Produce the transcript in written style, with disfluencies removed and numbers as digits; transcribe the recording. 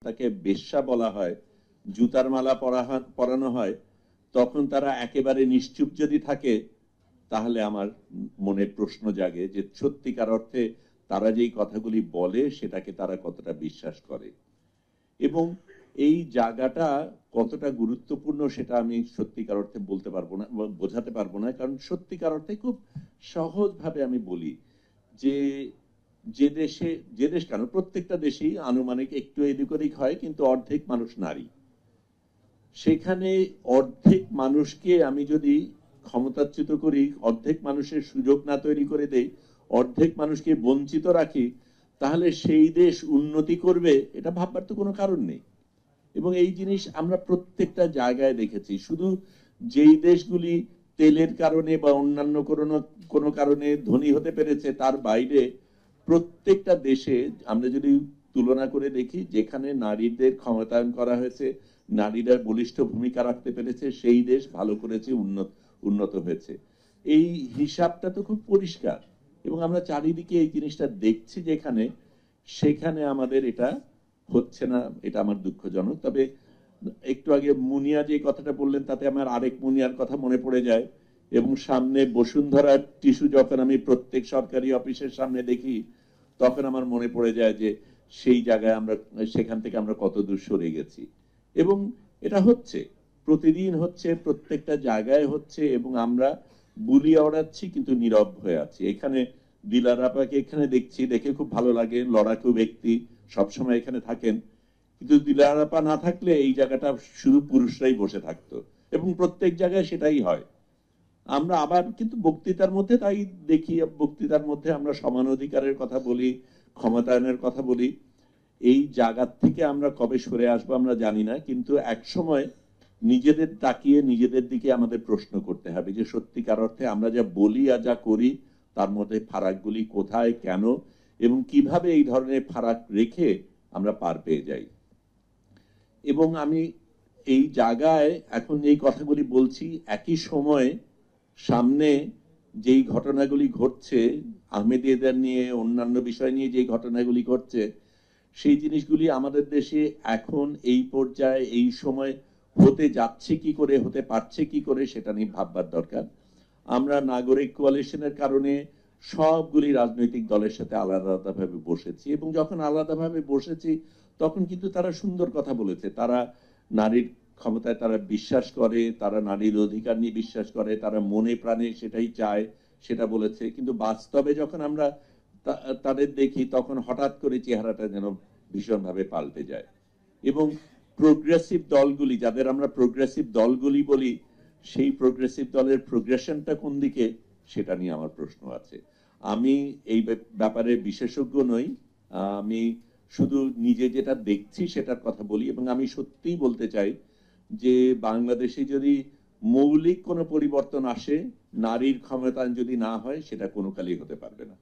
তাকে বেশ্যা বলা হয়, জুতার মালা পরানো হয়, তখন তারা একেবারে নিশ্চুপ যদি থাকে তাহলে আমার মনে প্রশ্ন জাগে যে সত্যিকার অর্থে তারা যেই কথাগুলি বলে সেটাকে তারা কতটা বিশ্বাস করে। এবং এই জায়গাটা কতটা গুরুত্বপূর্ণ সেটা আমি সত্যিকার অর্থে বলতে পারবো না, বোঝাতে পারবো না, কারণ সত্যিকার অর্থে খুব সহজভাবে আমি বলি যে যে দেশ কেন, প্রত্যেকটা দেশেই আনুমানিক একটু এদিক ওদিক হয়, কিন্তু অর্ধেক মানুষ নারী। সেখানে অর্ধেক মানুষকে আমি যদি ক্ষমতাচ্যুত করি, অর্ধেক মানুষের সুযোগ না তৈরি করে দেই, অর্ধেক মানুষকে বঞ্চিত রাখি, তাহলে সেই দেশ উন্নতি করবে এটা ভাববার তো কোনো কারণ নেই। এবং এই জিনিস আমরা প্রত্যেকটা জায়গায় দেখেছি। শুধু যেই দেশগুলি তেলের কারণে বা অন্যান্য কোনো কারণে ধনী হতে পেরেছে তার বাইরে প্রত্যেকটা দেশে আমরা যদি তুলনা করে দেখি, যেখানে নারীদের ক্ষমতায়ন করা হয়েছে, নারীরা বলিষ্ঠ ভূমিকা রাখতে পেরেছে, সেই দেশ ভালো করেছে, উন্নত হয়েছে। এই হিসাবটা তো খুব পরিষ্কার এবং আমরা চারিদিকে এই জিনিসটা দেখছি, যেখানে সেখানে আমাদের এটা হচ্ছে না। এটা আমার দুঃখজনক। তবে একটু আগে মুনিয়া যে কথাটা বললেন তাতে আমার আরেক মুনিয়ার কথা মনে পড়ে যায়। এবং সামনে বসুন্ধরা টিস্যু যখন আমি প্রত্যেক সরকারি অফিসের সামনে দেখি, তখন আমার মনে পড়ে যায় যে সেই জায়গায় আমরা, সেখান থেকে আমরা কত দূর সরে গেছি। এবং এটা হচ্ছে, প্রতিদিন হচ্ছে, প্রত্যেকটা জায়গায় হচ্ছে, এবং আমরা বুলি ওড়াচ্ছি কিন্তু নীরব হয়ে আছি। এখানে দিলার আপাকে এখানে দেখছি, দেখে খুব ভালো লাগে, লড়াকু ব্যক্তি, সবসময় এখানে থাকেন। কিন্তু দিলার আপা না থাকলে এই জায়গাটা শুধু পুরুষরাই বসে থাকতো, এবং প্রত্যেক জায়গায় সেটাই হয়। আমরা আবার কিন্তু বক্তৃতার মধ্যে তাই দেখি, বক্তৃতার মধ্যে আমরা সমান অধিকারের কথা বলি, ক্ষমতায়নের কথা বলি। এই জায়গার থেকে আমরা কবে সরে আসবো আমরা জানি না, কিন্তু এক সময় নিজেদের তাকিয়ে নিজেদের দিকে আমাদের প্রশ্ন করতে হবে যে সত্যিকার অর্থে আমরা যা বলি আর যা করি তার মধ্যে ফারাকগুলি কোথায়, কেন, এবং কিভাবে এই ধরনের ফারাক রেখে আমরা পার পেয়ে যাই। এবং আমি এই জায়গায় এখন এই কথাগুলি বলছি, একই সময়ে সামনে যেই ঘটনাগুলি ঘটছে, আহমেদিয়াদের নিয়ে, অন্যান্য বিষয় নিয়ে যে ঘটনাগুলি ঘটছে, সেই জিনিসগুলি আমাদের দেশে এখন এই পর্যায়ে এই সময় হতে যাচ্ছে কি করে, হতে পারছে কি করে, সেটা নিয়ে ভাববার দরকার। আমরা নাগরিক কোয়ালিশনের কারণে সবগুলি রাজনৈতিক দলের সাথে আলাদা আলাদাভাবে বসেছি, এবং যখন আলাদাভাবে বসেছি তখন কিন্তু তারা সুন্দর কথা বলেছে। তারা নারীর ক্ষমতায় তারা বিশ্বাস করে, তারা নারীর অধিকার নিয়ে বিশ্বাস করে, তারা মনে প্রাণে সেটাই চায়, সেটা বলেছে। কিন্তু বাস্তবে যখন আমরা তাদের দেখি তখন হঠাৎ করে চেহারাটা যেন ভীষণভাবে পাল্টে যায়। এবং প্রোগ্রেসিভ দলগুলি, যাদের আমরা প্রোগ্রেসিভ দলগুলি বলি, সেই প্রোগ্রেসিভ দলের প্রোগ্রেশনটা কোন দিকে সেটা নিয়ে আমার প্রশ্ন আছে। আমি এই ব্যাপারে বিশেষজ্ঞ নই, আমি শুধু নিজে যেটা দেখছি সেটার কথা বলি। এবং আমি সত্যিই বলতে চাই যে বাংলাদেশে যদি মৌলিক কোনো পরিবর্তন আসে, নারীর ক্ষমতায়ন যদি না হয়, সেটা কোনো কালেই হতে পারবে না।